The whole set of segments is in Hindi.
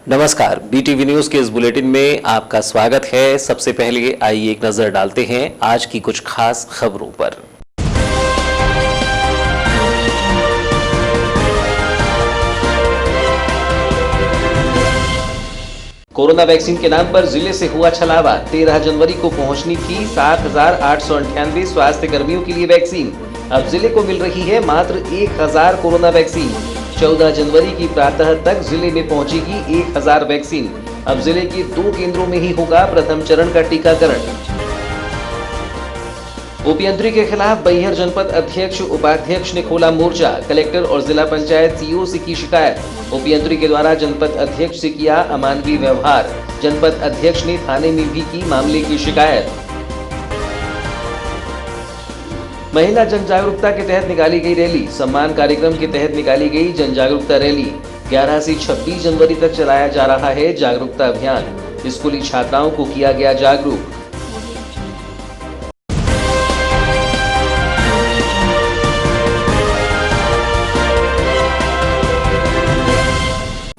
नमस्कार, बीटीवी न्यूज के इस बुलेटिन में आपका स्वागत है। सबसे पहले आइए एक नजर डालते हैं आज की कुछ खास खबरों पर। कोरोना वैक्सीन के नाम पर जिले से हुआ छलावा। 13 जनवरी को पहुंचनी थी 7,898 स्वास्थ्य कर्मियों के लिए वैक्सीन। अब जिले को मिल रही है मात्र 1,000 कोरोना वैक्सीन। 14 जनवरी की प्रातः तक जिले में पहुंचेगी 1,000 वैक्सीन। अब जिले के 2 केंद्रों में ही होगा प्रथम चरण का टीकाकरण। ओपीयंत्री के खिलाफ बैहर जनपद अध्यक्ष उपाध्यक्ष ने खोला मोर्चा। कलेक्टर और जिला पंचायत सीईओ से की शिकायत। ओपीयंत्री के द्वारा जनपद अध्यक्ष से किया अमानवीय व्यवहार। जनपद अध्यक्ष ने थाने में भी की मामले की शिकायत। महिला जन जागरूकता के तहत निकाली गई रैली। सम्मान कार्यक्रम के तहत निकाली गई जन जागरूकता रैली। 11 से 26 जनवरी तक चलाया जा रहा है जागरूकता अभियान। स्कूली छात्राओं को किया गया जागरूक।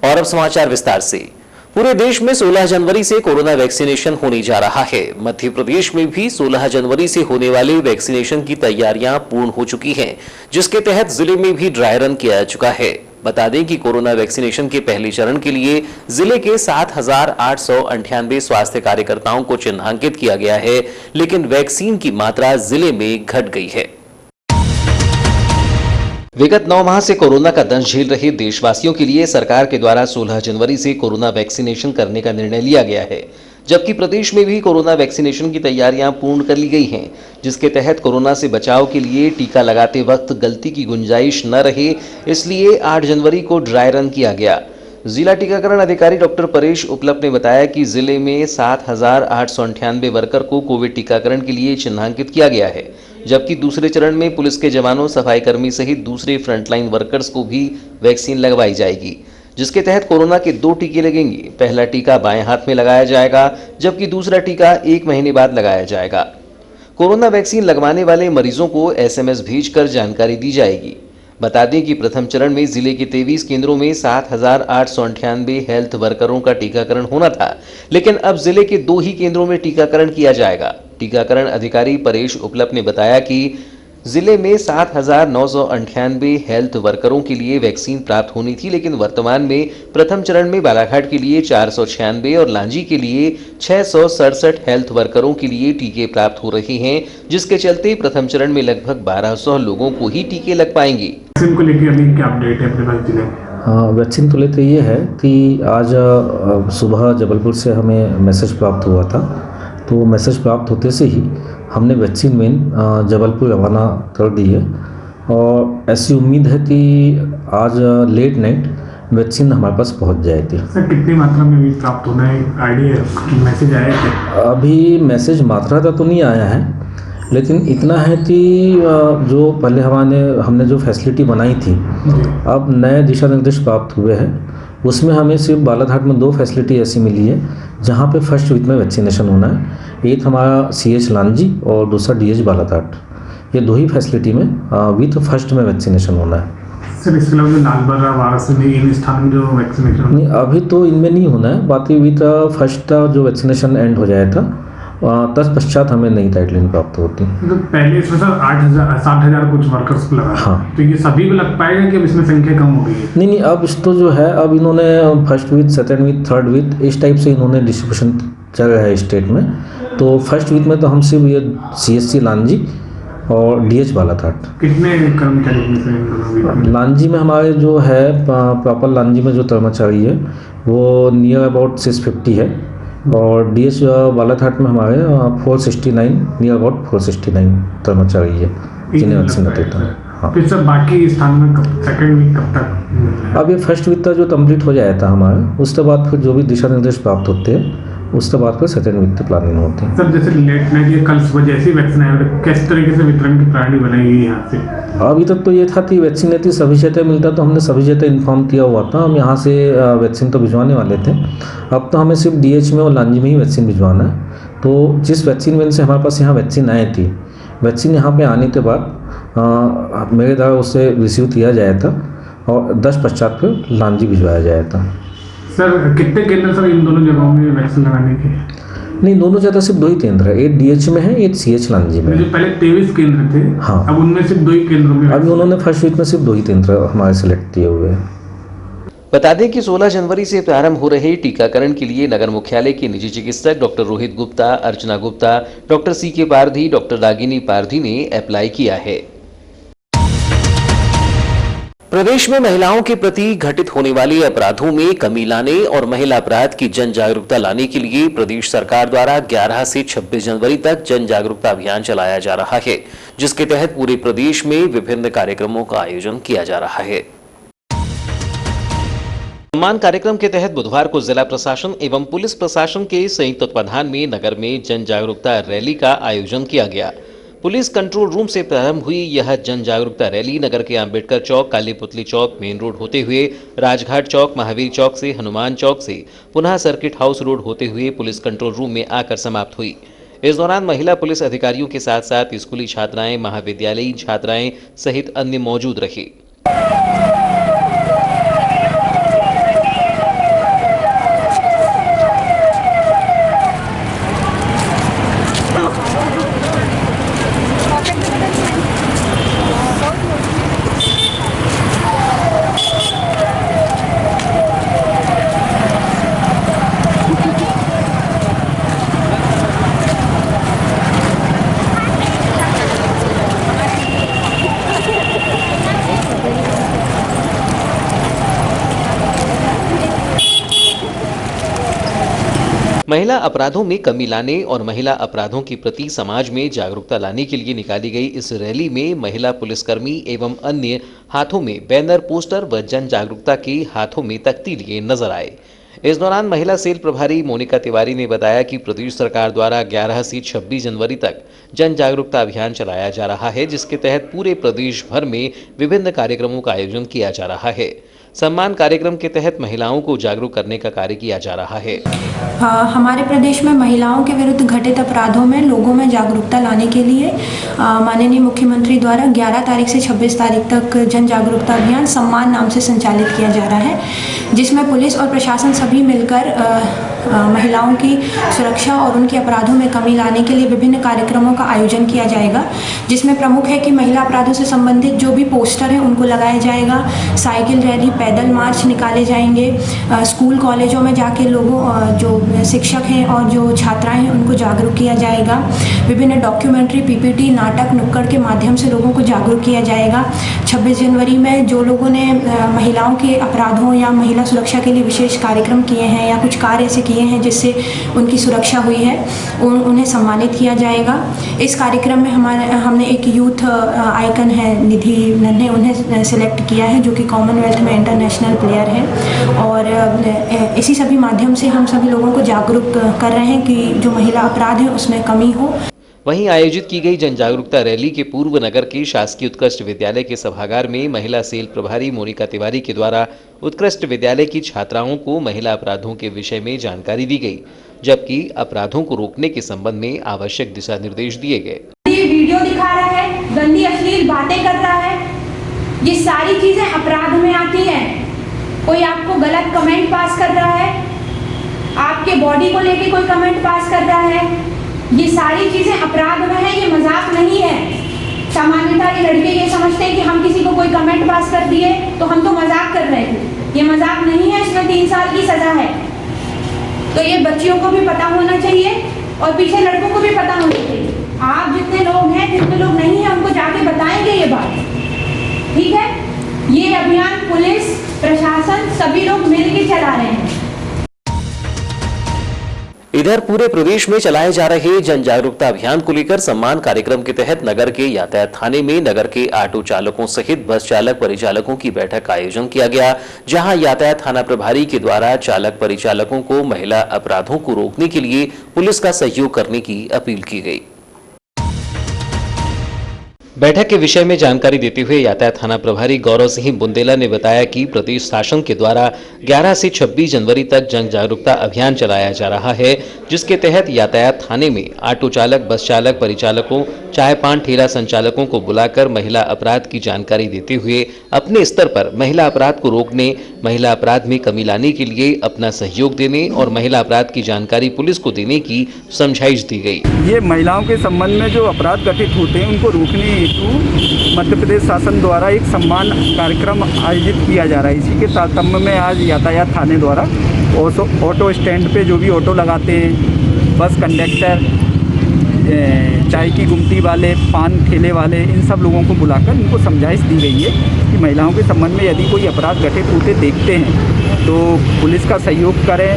और अब समाचार विस्तार से। पूरे देश में 16 जनवरी से कोरोना वैक्सीनेशन होने जा रहा है। मध्य प्रदेश में भी 16 जनवरी से होने वाले वैक्सीनेशन की तैयारियां पूर्ण हो चुकी हैं, जिसके तहत जिले में भी ड्राई रन किया जा चुका है। बता दें कि कोरोना वैक्सीनेशन के पहले चरण के लिए जिले के 7,898 स्वास्थ्य कार्यकर्ताओं को चिन्हांकित किया गया है, लेकिन वैक्सीन की मात्रा जिले में घट गई है। विगत 9 माह से कोरोना का दंश झेल रहे देशवासियों के लिए सरकार के द्वारा 16 जनवरी से कोरोना वैक्सीनेशन करने का निर्णय लिया गया है, जबकि प्रदेश में भी कोरोना वैक्सीनेशन की तैयारियां पूर्ण कर ली गई हैं, जिसके तहत कोरोना से बचाव के लिए टीका लगाते वक्त गलती की गुंजाइश न रहे, इसलिए 8 जनवरी को ड्राई रन किया गया। जिला टीकाकरण अधिकारी डॉक्टर परेश उपलप ने बताया कि जिले में 7,898 वर्कर को कोविड टीकाकरण के लिए चिन्हांकित किया गया है, जबकि दूसरे चरण में पुलिस के जवानों, सफाई कर्मी सहित दूसरे फ्रंटलाइन वर्कर्स को भी वैक्सीन लगवाई जाएगी, जिसके तहत कोरोना के 2 टीके लगेंगे। पहला टीका बाएं हाथ में लगाया जाएगा, जबकि दूसरा टीका 1 महीने बाद लगाया जाएगा। कोरोना वैक्सीन लगवाने वाले मरीजों को SMS भेजकर जानकारी दी जाएगी। बता दें कि प्रथम चरण में जिले के 23 केंद्रों में 7,898 हेल्थ वर्करों का टीकाकरण होना था, लेकिन अब जिले के 2 ही केंद्रों में टीकाकरण किया जाएगा। टीकाकरण अधिकारी परेश उपलप ने बताया कि जिले में 7,998 हेल्थ वर्करों के लिए वैक्सीन प्राप्त होनी थी, लेकिन वर्तमान में प्रथम चरण में बालाघाट के लिए 496 और लांजी के लिए 667 हेल्थ वर्करों के लिए टीके प्राप्त हो रहे हैं, जिसके चलते प्रथम चरण में लगभग 1,200 लोगों को ही टीके लग पाएंगे। वैक्सीन को लेकर अभी क्या अपडेट है अपने पास जिले में? हाँ, वैक्सीन को लेकर ये है कि आज सुबह जबलपुर से हमें मैसेज प्राप्त हुआ था, तो मैसेज प्राप्त होते से ही हमने वैक्सीन वैन जबलपुर रवाना कर दी है और ऐसी उम्मीद है कि आज लेट नाइट वैक्सीन हमारे पास पहुंच जाएगी। सर, कितनी मात्रा में भी प्राप्त होना है, आइडिया है? मैसेज आया है? अभी मैसेज मात्रा का तो नहीं आया है, लेकिन इतना है कि जो पहले हमने जो फैसिलिटी बनाई थी, अब नए दिशा निर्देश प्राप्त हुए हैं। उसमें हमें सिर्फ बालाघाट में 2 फैसिलिटी ऐसी मिली है जहां पे फर्स्ट वीक में वैक्सीनेशन होना है। एक हमारा CH लांजी और दूसरा DH बालाघाट। ये 2 ही फैसिलिटी में विथ फर्स्ट में वैक्सीनेशन होना है। सर, इसके अलावा लालबर्रा, वाराणसी, इन स्थान में जो वैक्सीनेशन नहीं, अभी तो इनमें नहीं होना है। बाकी विथ फर्स्ट जो वैक्सीनेशन एंड हो जाए था, तत्पश्चात हमें नई गाइडलाइन प्राप्त होती है। तो पहले इसमें सर 7,000 कुछ वर्कर्स को लगा। हाँ, तो ये सभी को लग पाएगा कि अब इसमें संख्या कम हो गई है? नहीं, अब इस तो जो है, अब इन्होंने first week, second week, third week इस टाइप से इन्होंने डिस्ट्रीब्यूशन चल रहा है स्टेट में। तो फर्स्ट वीक में तो हम सिर्फ ये CSC लांजी और DH बालाघाट। कितने कर्मचारी? लांजी में हमारे जो है प्रॉपर लांजी में जो कर्मचारी है वो नियर अबाउट 650 है और DH बालाघाट में हमारे 469 नियर अबाउट 469 कर्मचारी है जिन्हें वैक्सीन देता है। हाँ, फिर सर बाकी स्थान में सेकेंड वीक कब तक? अब ये फर्स्ट वीक का जो कंप्लीट हो जाता है हमारा, उसके बाद फिर जो भी दिशा निर्देश प्राप्त होते हैं उसके बाद फिर सेकेंड वीक की प्लानिंग होती है। सर, जैसे लेट नाइट ये कल सुबह जैसे ही वैक्सीन आया, किस तरीके से वितरण की प्रणाली बनाई गई यहाँ से? अभी तक तो ये था कि वैक्सीन यदि सभी जगह मिलता तो हमने सभी जगह इन्फॉर्म किया हुआ था। हम यहाँ से वैक्सीन तो भिजवाने वाले थे। अब तो हमें सिर्फ DH में और लांजी में ही वैक्सीन भिजवाना है। तो जिस वैक्सीन वैन से हमारे पास यहाँ वैक्सीन आई थी, वैक्सीन यहाँ पे आने के बाद मेरे द्वारा उससे रिसीव किया जाया था और 10 पश्चात फिर लांजी भिजवाया जाया था। सर कितने केंद्र सर इन दोनों जगहों में वैक्सीन लगाने के? नहीं, दोनों जगह सिर्फ 2 ही केंद्र है, एक DH में है, एक CH लांजी में जो है। पहले 23 केंद्र थे, हाँ। अब उनमें सिर्फ 2 ही केंद्रों में अभी उन्होंने फर्स्ट वीक में सिर्फ 2 ही केंद्र हमारे सिलेक्ट किए हुए हैं। बता दें कि 16 जनवरी से प्रारंभ हो रहे टीकाकरण के लिए नगर मुख्यालय के निजी चिकित्सक doctor Rohit Gupta, Archana Gupta, doctor CK Pardhi, doctor Ragini Pardhi ने अप्लाई किया है। प्रदेश में महिलाओं के प्रति घटित होने वाले अपराधों में कमी लाने और महिला अपराध की जन जागरूकता लाने के लिए प्रदेश सरकार द्वारा 11 से 26 जनवरी तक जन जागरूकता अभियान चलाया जा रहा है, जिसके तहत पूरे प्रदेश में विभिन्न कार्यक्रमों का आयोजन किया जा रहा है। सम्मान कार्यक्रम के तहत बुधवार को जिला प्रशासन एवं पुलिस प्रशासन के संयुक्त तत्वाधान में नगर में जन जागरूकता रैली का आयोजन किया गया। पुलिस कंट्रोल रूम से प्रारंभ हुई यह जन जागरूकता रैली नगर के अंबेडकर चौक, काली पुतली चौक, मेन रोड होते हुए राजघाट चौक, महावीर चौक से हनुमान चौक से पुनः सर्किट हाउस रोड होते हुए पुलिस कंट्रोल रूम में आकर समाप्त हुई। इस दौरान महिला पुलिस अधिकारियों के साथ साथ स्कूली छात्राएं, महाविद्यालयीन छात्राएं सहित अन्य मौजूद रही। महिला अपराधों में कमी लाने और महिला अपराधों के प्रति समाज में जागरूकता लाने के लिए निकाली गई इस रैली में महिला पुलिसकर्मी एवं अन्य हाथों में बैनर, पोस्टर व जन जागरूकता के हाथों में तख्ती लिए नजर आए। इस दौरान महिला सेल प्रभारी मोनिका तिवारी ने बताया कि प्रदेश सरकार द्वारा 11 से 26 जनवरी तक जन जागरूकता अभियान चलाया जा रहा है, जिसके तहत पूरे प्रदेश भर में विभिन्न कार्यक्रमों का आयोजन किया जा रहा है। सम्मान कार्यक्रम के तहत महिलाओं को जागरूक करने का कार्य किया जा रहा है। हमारे प्रदेश में महिलाओं के विरुद्ध घटित अपराधों में लोगों में जागरूकता लाने के लिए माननीय मुख्यमंत्री द्वारा 11 तारीख से 26 तारीख तक जन जागरूकता अभियान सम्मान नाम से संचालित किया जा रहा है, जिसमें पुलिस और प्रशासन सभी मिलकर महिलाओं की सुरक्षा और उनके अपराधों में कमी लाने के लिए विभिन्न कार्यक्रमों का आयोजन किया जाएगा, जिसमें प्रमुख है कि महिला अपराधों से संबंधित जो भी पोस्टर हैं उनको लगाया जाएगा, साइकिल रैली, पैदल मार्च निकाले जाएंगे, स्कूल कॉलेजों में जाके लोगों जो शिक्षक हैं और जो छात्राएं हैं उनको जागरूक किया जाएगा, विभिन्न डॉक्यूमेंट्री, PPT, नाटक, नुक्कड़ के माध्यम से लोगों को जागरूक किया जाएगा। 26 जनवरी में जो लोगों ने महिलाओं के अपराधों या महिला सुरक्षा के लिए विशेष कार्यक्रम किए हैं या कुछ कार्य ऐसे किए हैं जिससे उनकी सुरक्षा हुई है, उन्हें सम्मानित किया जाएगा। इस कार्यक्रम में हमने एक यूथ आइकन है निधि नन्हे, उन्हें सिलेक्ट किया है जो कि कॉमनवेल्थ में इंटरनेशनल प्लेयर है, और इसी सभी माध्यम से हम सभी लोगों को जागरूक कर रहे हैं कि जो महिला अपराध है उसमें कमी हो। वहीं आयोजित की गई जन जागरूकता रैली के पूर्व नगर के शासकीय उत्कृष्ट विद्यालय के सभागार में महिला सेल प्रभारी मोनिका तिवारी के द्वारा उत्कृष्ट विद्यालय की छात्राओं को महिला अपराधों के विषय में जानकारी दी गई, जबकि अपराधों को रोकने के संबंध में आवश्यक दिशा निर्देश दिए गए। ये वीडियो दिखा रहा है, गंदी अश्लील बातें कर रहा है, ये सारी चीजें अपराध में आती हैं। कोई आपको गलत कमेंट पास कर रहा है, आपके बॉडी को लेके कोई कमेंट पास कर रहा है, ये सारी चीजें अपराध में है, ये मजाक नहीं है। सामान्यतः ये लड़के ये समझते हैं कि हम किसी को कोई कमेंट पास कर दिए तो हम तो मजाक कर रहे थे, ये मजाक नहीं है, इसमें 3 साल की सजा है। तो ये बच्चियों को भी पता होना चाहिए और पीछे लड़कों को भी पता होना चाहिए। आप जितने लोग हैं, जितने लोग नहीं हैं, उनको जाके बताएंगे ये बात, ठीक है। ये अभियान पुलिस प्रशासन सभी लोग मिलकर चला रहे हैं। इधर पूरे प्रदेश में चलाए जा रहे जन जागरूकता अभियान को लेकर सम्मान कार्यक्रम के तहत नगर के यातायात थाने में नगर के ऑटो चालकों सहित बस चालक परिचालकों की बैठक का आयोजन किया गया, जहां यातायात थाना प्रभारी के द्वारा चालक परिचालकों को महिला अपराधों को रोकने के लिए पुलिस का सहयोग करने की अपील की गई। बैठक के विषय में जानकारी देते हुए यातायात थाना प्रभारी गौरव सिंह बुंदेला ने बताया कि प्रदेश शासन के द्वारा 11 से 26 जनवरी तक जन जागरूकता अभियान चलाया जा रहा है, जिसके तहत यातायात थाने में ऑटो चालक, बस चालक, परिचालकों, चाय पान ठेला संचालकों को बुलाकर महिला अपराध की जानकारी देते हुए अपने स्तर पर महिला अपराध को रोकने, महिला अपराध में कमी लाने के लिए अपना सहयोग देने और महिला अपराध की जानकारी पुलिस को देने की समझाइश दी गई। ये महिलाओं के संबंध में जो अपराध घटित होते हैं उनको रोकने हेतु मध्य प्रदेश शासन द्वारा एक सम्मान कार्यक्रम आयोजित किया जा रहा है। इसी के तारतम्य में आज यातायात थाने द्वारा ऑटो स्टैंड पे जो भी ऑटो लगाते हैं, बस कंडक्टर, चाय की गुमटी वाले, पान ठेले वाले, इन सब लोगों को बुलाकर इनको समझाइश दी गई है कि महिलाओं के संबंध में यदि कोई अपराध घटित होते देखते हैं तो पुलिस का सहयोग करें,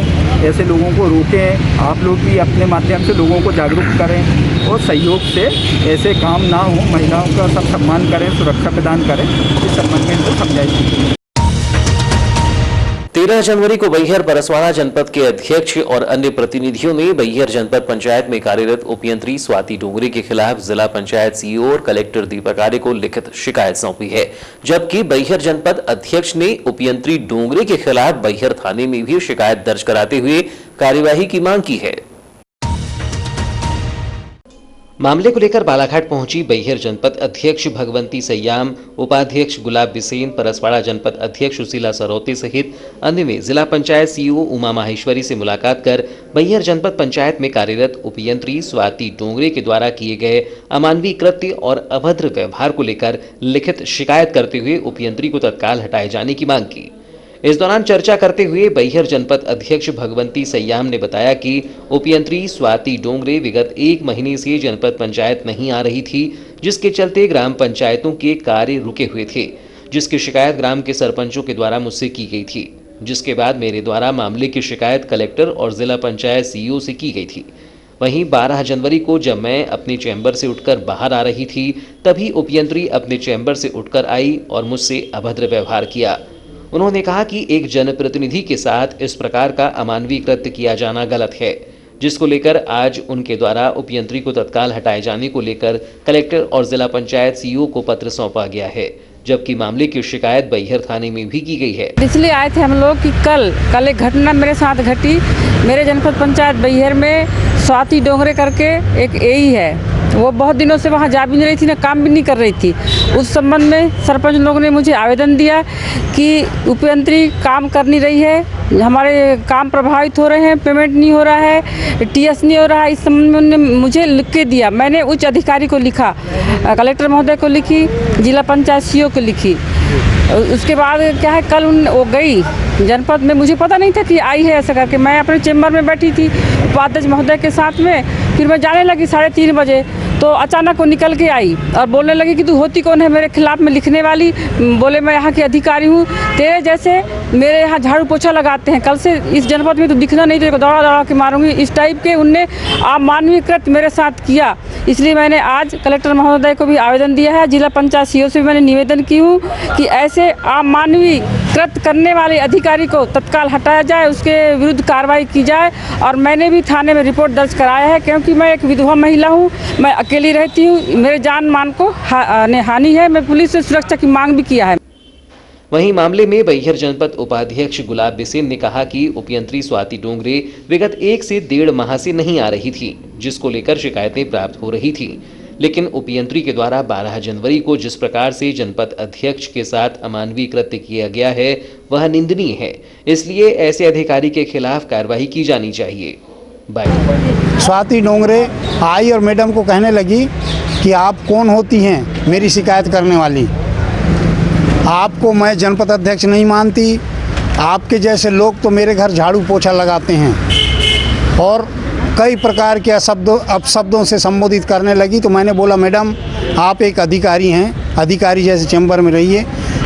ऐसे लोगों को रोकें। आप लोग भी अपने माध्यम से लोगों को जागरूक करें और सहयोग से ऐसे काम ना हो, महिलाओं का सब सम्मान करें, सुरक्षा प्रदान करें, इस संबंध में इनको समझाइश दी। 13 जनवरी को बैहर परसवाड़ा जनपद के अध्यक्ष और अन्य प्रतिनिधियों ने बैहर जनपद पंचायत में कार्यरत उपयंत्री स्वाति डोंगरे के खिलाफ जिला पंचायत सीईओ और कलेक्टर दीपक आर्य को लिखित शिकायत सौंपी है, जबकि बैहर जनपद अध्यक्ष ने उपयंत्री डोंगरे के खिलाफ बैहर थाने में भी शिकायत दर्ज कराते हुए कार्यवाही की मांग की है। मामले को लेकर बालाघाट पहुंची बैहर जनपद अध्यक्ष भगवंती सयाम, उपाध्यक्ष गुलाब बिसेन, परसवाड़ा जनपद अध्यक्ष सुशीला सरोते सहित अन्य ने जिला पंचायत सीईओ उमा माहेश्वरी से मुलाकात कर बैहर जनपद पंचायत में कार्यरत उपयंत्री स्वाति डोंगरे के द्वारा किए गए अमानवीय कृत्य और अभद्र व्यवहार को लेकर लिखित शिकायत करते हुए उपयंत्री को तत्काल हटाए जाने की मांग की। इस दौरान चर्चा करते हुए बैहर जनपद अध्यक्ष भगवंती सयाम ने बताया कि उपयंत्री स्वाति डोंगरे विगत 1 महीने से जनपद पंचायत नहीं आ रही थी, जिसके चलते ग्राम पंचायतों के कार्य रुके हुए थे, जिसकी शिकायत ग्राम के सरपंचों के द्वारा मुझसे की गई थी, जिसके बाद मेरे द्वारा मामले की शिकायत कलेक्टर और जिला पंचायत सीईओ से की गई थी। वहीं 12 जनवरी को जब मैं अपने चैम्बर से उठकर बाहर आ रही थी, तभी उपयंत्री अपने चैम्बर से उठकर आई और मुझसे अभद्र व्यवहार किया। उन्होंने कहा कि एक जनप्रतिनिधि के साथ इस प्रकार का अमानवीय कृत्य किया जाना गलत है, जिसको लेकर आज उनके द्वारा उपयंत्री को तत्काल हटाए जाने को लेकर कलेक्टर और जिला पंचायत सीईओ को पत्र सौंपा गया है, जबकि मामले की शिकायत बैहर थाने में भी की गई है। इसलिए आए थे हम लोग कि कल एक घटना मेरे साथ घटी। मेरे जनपद पंचायत बैहर में स्वाति डोंगरे करके एक एई है, वो बहुत दिनों से वहाँ जा भी नहीं रही थी, ना काम भी नहीं कर रही थी। उस संबंध में सरपंच लोगों ने मुझे आवेदन दिया कि उपयंत्री काम कर नहीं रही है, हमारे काम प्रभावित हो रहे हैं, पेमेंट नहीं हो रहा है, टीएस नहीं हो रहा है। इस संबंध में उन्होंने मुझे लिख के दिया। मैंने उच्च अधिकारी को लिखा, कलेक्टर महोदय को लिखी, जिला पंचायत सीईओ को लिखी। उसके बाद क्या है, कल वो गई जनपद में, मुझे पता नहीं था कि आई है ऐसा करके। मैं अपने चैम्बर में बैठी थी उपाध्यक्ष महोदय के साथ में, फिर मैं जाने लगी 3:30 बजे, तो अचानक वो निकल के आई और बोलने लगी कि तू होती कौन है मेरे खिलाफ में लिखने वाली। बोले मैं यहाँ की अधिकारी हूँ, तेरे जैसे मेरे यहाँ झाड़ू पोछा लगाते हैं, कल से इस जनपद में तो दिखना नहीं, तेरे को दौड़ा दौड़ा के मारूंगी। इस टाइप के उनने अमानवीय कृत्य मेरे साथ किया। इसलिए मैंने आज कलेक्टर महोदय को भी आवेदन दिया है, जिला पंचायत सीईओ से भी मैंने निवेदन की हूँ कि ऐसे अमानवीय कृत्य करने वाले अधिकारी को तत्काल हटाया जाए, उसके विरुद्ध कार्रवाई की जाए। और मैंने भी थाने में रिपोर्ट दर्ज कराया है, क्योंकि मैं एक विधवा महिला हूँ, मैं अकेली रहती हूँ, मेरे जान मान को हानि है। मैं पुलिस से सुरक्षा की मांग भी किया है। वहीं मामले में बैहर जनपद उपाध्यक्ष गुलाब बिसेन ने कहा कि उपयंत्री स्वाति डोंगरे विगत 1 से 1.5 माह से नहीं आ रही थी, जिसको लेकर शिकायतें प्राप्त हो रही थी, लेकिन उपयंत्री के द्वारा 12 जनवरी को जिस प्रकार से जनपद अध्यक्ष के साथ अमानवीय कृत्य किया गया है वह निंदनीय है। इसलिए ऐसे अधिकारी के खिलाफ कार्रवाई की जानी चाहिए। स्वाति डोंगरे आई और मैडम को कहने लगी कि आप कौन होती हैं मेरी शिकायत करने वाली, आपको मैं जनपद अध्यक्ष नहीं मानती, आपके जैसे लोग तो मेरे घर झाड़ू पोछा लगाते हैं, और कई प्रकार के अपशब्दों से संबोधित करने लगी। तो मैंने बोला मैडम आप एक अधिकारी हैं, अधिकारी जैसे चैम्बर में रहिए,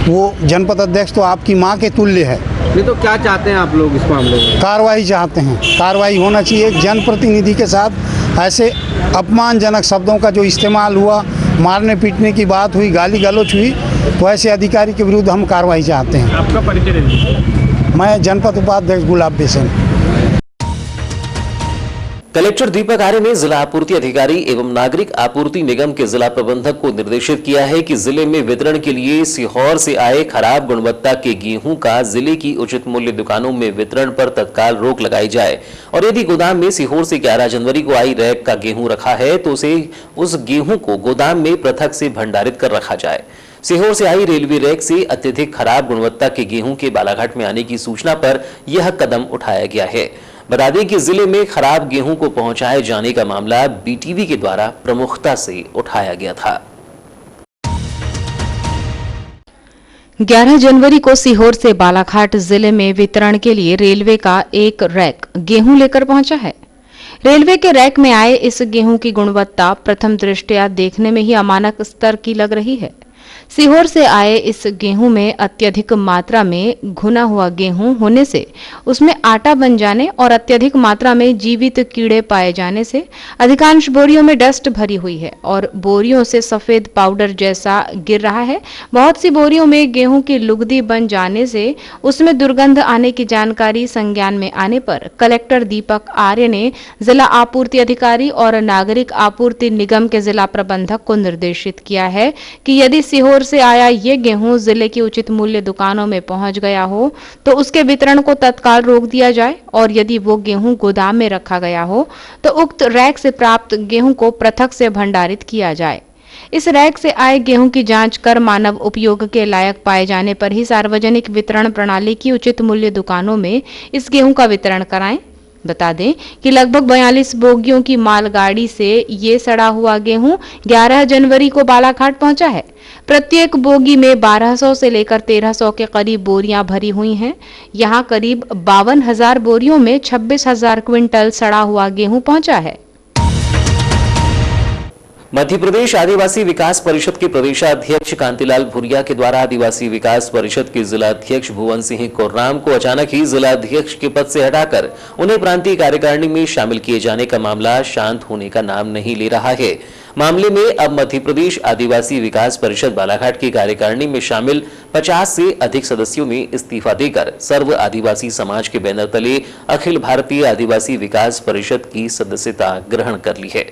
वो जनपद अध्यक्ष तो आपकी माँ के तुल्य है। नहीं तो क्या चाहते हैं आप लोग इस मामले में? कार्रवाई चाहते हैं, कार्रवाई होना चाहिए। एक जनप्रतिनिधि के साथ ऐसे अपमानजनक शब्दों का जो इस्तेमाल हुआ, मारने पीटने की बात हुई, गाली गलौज हुई, तो ऐसे अधिकारी के विरुद्ध हम कार्रवाई चाहते हैं। आपका परिचय दीजिए। मैं जनपद उपाध्यक्ष गुलाब बिसेन। कलेक्टर दीपक आर्य ने जिला आपूर्ति अधिकारी एवं नागरिक आपूर्ति निगम के जिला प्रबंधक को निर्देशित किया है कि जिले में वितरण के लिए सीहोर से आए खराब गुणवत्ता के गेहूं का जिले की उचित मूल्य दुकानों में वितरण पर तत्काल रोक लगाई जाए और यदि गोदाम में सीहोर से 11 जनवरी को आई रैक का गेहूं रखा है तो उस गेहूं को गोदाम में पृथक से भंडारित कर रखा जाए। सीहोर से आई रेलवे रैक से अत्यधिक खराब गुणवत्ता के गेहूं के बालाघाट में आने की सूचना पर यह कदम उठाया गया है। बता दें कि जिले में खराब गेहूं को पहुंचाए जाने का मामला बीटीवी के द्वारा प्रमुखता से उठाया गया था। 11 जनवरी को सीहोर से बालाघाट जिले में वितरण के लिए रेलवे का एक रैक गेहूं लेकर पहुंचा है। रेलवे के रैक में आए इस गेहूं की गुणवत्ता प्रथम दृष्टया देखने में ही अमानक स्तर की लग रही है। सीहोर से आए इस गेहूं में अत्यधिक मात्रा में घुना हुआ गेहूं होने से उसमें आटा बन जाने और अत्यधिक मात्रा में जीवित कीड़े पाए जाने से अधिकांश बोरियों में डस्ट भरी हुई है और बोरियों से सफेद पाउडर जैसा गिर रहा है। बहुत सी बोरियों में गेहूं की लुगदी बन जाने से उसमें दुर्गंध आने की जानकारी संज्ञान में आने पर कलेक्टर दीपक आर्य ने जिला आपूर्ति अधिकारी और नागरिक आपूर्ति निगम के जिला प्रबंधक को निर्देशित किया है कि यदि सीहोर से आया ये गेहूं जिले की उचित मूल्य दुकानों में पहुंच गया हो तो उसके वितरण को तत्काल रोक दिया जाए और यदि वो गेहूं गोदाम में रखा गया हो तो उक्त रैक से प्राप्त गेहूं को पृथक से भंडारित किया जाए। इस रैक से आए गेहूं की जांच कर मानव उपयोग के लायक पाए जाने पर ही सार्वजनिक वितरण प्रणाली की उचित मूल्य दुकानों में इस गेहूं का वितरण कराएं। बता दें कि लगभग 42 बोगियों की मालगाड़ी से ये सड़ा हुआ गेहूं 11 जनवरी को बालाघाट पहुंचा है। प्रत्येक बोगी में 1200 से लेकर 1300 के करीब बोरियां भरी हुई हैं। यहां करीब 52,000 बोरियों में 26,000 क्विंटल सड़ा हुआ गेहूं पहुंचा है। मध्य प्रदेश आदिवासी विकास परिषद के प्रदेशाध्यक्ष कांतिलाल भूरिया के द्वारा आदिवासी विकास परिषद के जिलाध्यक्ष भुवन सिंह कोर्राम को अचानक ही जिलाध्यक्ष के पद से हटाकर उन्हें प्रांतीय कार्यकारिणी में शामिल किए जाने का मामला शांत होने का नाम नहीं ले रहा है। मामले में अब मध्य प्रदेश आदिवासी विकास परिषद बालाघाट की कार्यकारिणी में शामिल 50 से अधिक सदस्यों ने इस्तीफा देकर सर्व आदिवासी समाज के बैनर तले अखिल भारतीय आदिवासी विकास परिषद की सदस्यता ग्रहण कर ली है।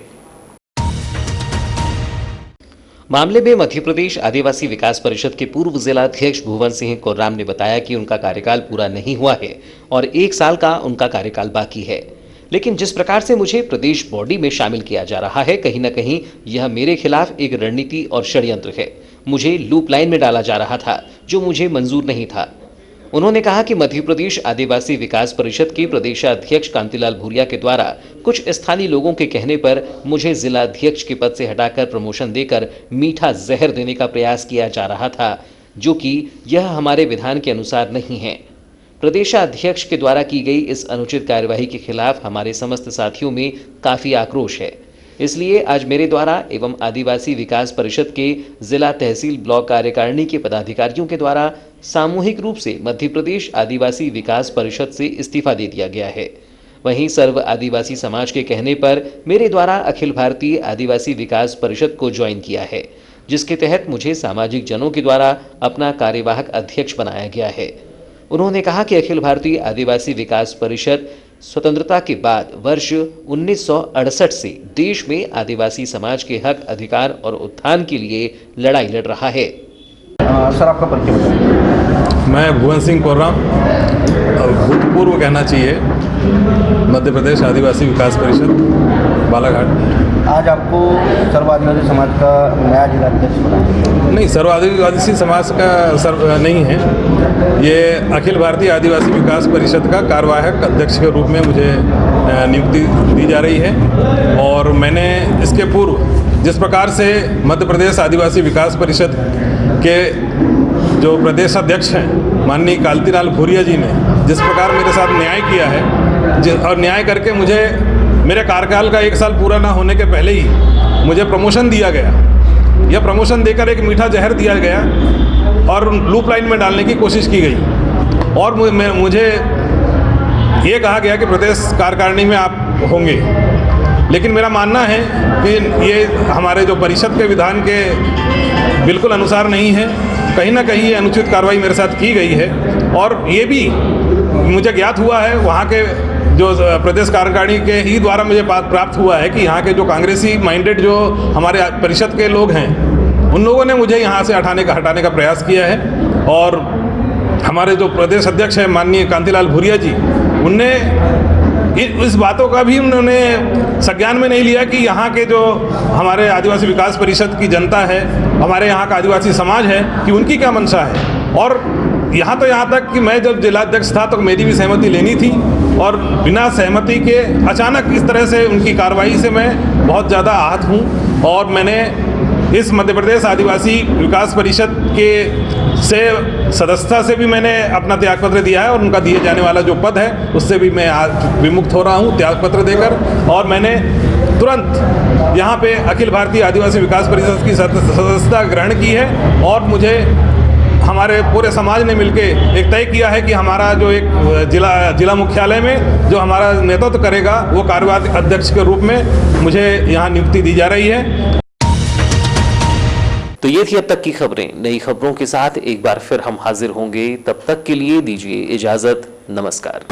मामले में मध्य प्रदेश आदिवासी विकास परिषद के पूर्व जिलाध्यक्ष भुवन सिंह कोर्राम ने बताया कि उनका कार्यकाल पूरा नहीं हुआ है और 1 साल का उनका कार्यकाल बाकी है, लेकिन जिस प्रकार से मुझे प्रदेश बॉडी में शामिल किया जा रहा है कहीं न कहीं यह मेरे खिलाफ एक रणनीति और षड्यंत्र है। मुझे लूप लाइन में डाला जा रहा था जो मुझे मंजूर नहीं था। उन्होंने कहा कि मध्य प्रदेश आदिवासी विकास परिषद के प्रदेशाध्यक्ष कांतिलाल भूरिया के द्वारा कुछ स्थानीय लोगों के कहने पर मुझे जिलाध्यक्ष के पद से हटाकर प्रमोशन देकर मीठा जहर देने का प्रयास किया जा रहा था, जो कि यह हमारे विधान के अनुसार नहीं है। प्रदेशाध्यक्ष के द्वारा की गई इस अनुचित कार्यवाही के खिलाफ हमारे समस्त साथियों में काफी आक्रोश है। इसलिए आज मेरे द्वारा एवं आदिवासी विकास परिषद के जिला तहसील ब्लॉक कार्यकारिणी के पदाधिकारियों के द्वारा सामूहिक रूप से मध्य प्रदेश आदिवासी विकास परिषद से इस्तीफा दे दिया गया है। वहीं सर्व आदिवासी समाज के कहने पर मेरे द्वारा अखिल भारतीय आदिवासी विकास परिषद को ज्वाइन किया है, जिसके तहत मुझे सामाजिक जनों के द्वारा अपना कार्यवाहक अध्यक्ष बनाया गया है। उन्होंने कहा कि अखिल भारतीय आदिवासी विकास परिषद स्वतंत्रता के बाद वर्ष 1968 से देश में आदिवासी समाज के हक, अधिकार और उत्थान के लिए लड़ाई लड़ रहा है। सर, आपका परिचय बताइए। मैं भुवन सिंह कोर्राम, भूतपूर्व कहना चाहिए, मध्य प्रदेश आदिवासी विकास परिषद बालाघाट। आज आपको सर्व आदिवासी समाज का नया जिलाध्यक्ष बनाया? नहीं, सर्व आदिवासी समाज का नहीं है, ये अखिल भारतीय आदिवासी विकास परिषद का कार्यवाहक अध्यक्ष के रूप में मुझे नियुक्ति दी जा रही है। और मैंने इसके पूर्व जिस प्रकार से मध्य प्रदेश आदिवासी विकास परिषद के जो प्रदेश अध्यक्ष हैं माननीय कांतिलाल भूरिया जी ने जिस प्रकार मेरे साथ न्याय किया है और न्याय करके मुझे मेरे कार्यकाल का 1 साल पूरा ना होने के पहले ही मुझे प्रमोशन दिया गया। यह प्रमोशन देकर एक मीठा जहर दिया गया और लूप लाइन में डालने की कोशिश की गई और मुझे ये कहा गया कि प्रदेश कार्यकारिणी में आप होंगे, लेकिन मेरा मानना है कि ये हमारे जो परिषद के विधान के बिल्कुल अनुसार नहीं है। कहीं ना कहीं ये अनुचित कार्रवाई मेरे साथ की गई है और ये भी मुझे ज्ञात हुआ है वहाँ के जो प्रदेश कार्यकारिणी के ही द्वारा मुझे प्राप्त हुआ है कि यहाँ के जो कांग्रेसी माइंडेड जो हमारे परिषद के लोग हैं, उन लोगों ने मुझे यहाँ से हटाने का प्रयास किया है। और हमारे जो प्रदेश अध्यक्ष हैं माननीय कांतिलाल भूरिया जी, उनने इस बातों का भी उन्होंने संज्ञान में नहीं लिया कि यहाँ के जो हमारे आदिवासी विकास परिषद की जनता है, हमारे यहाँ का आदिवासी समाज है, कि उनकी क्या मंशा है। और यहाँ तक कि मैं जब जिलाध्यक्ष था तो मेरी भी सहमति लेनी थी, और बिना सहमति के अचानक इस तरह से उनकी कार्रवाई से मैं बहुत ज़्यादा आहत हूँ। और मैंने इस मध्य प्रदेश आदिवासी विकास परिषद के सदस्यता से भी मैंने अपना त्यागपत्र दिया है, और उनका दिए जाने वाला जो पद है उससे भी मैं आज विमुक्त हो रहा हूँ त्यागपत्र देकर। और मैंने तुरंत यहाँ पे अखिल भारतीय आदिवासी विकास परिषद की सदस्यता ग्रहण की है। और मुझे हमारे पूरे समाज ने मिलके एक तय किया है कि हमारा जो एक जिला मुख्यालय में जो हमारा नेतृत्व करेगा, वो कार्यवाहक अध्यक्ष के रूप में मुझे यहाँ नियुक्ति दी जा रही है। तो ये थी अब तक की खबरें। नई खबरों के साथ एक बार फिर हम हाजिर होंगे, तब तक के लिए दीजिए इजाजत। नमस्कार।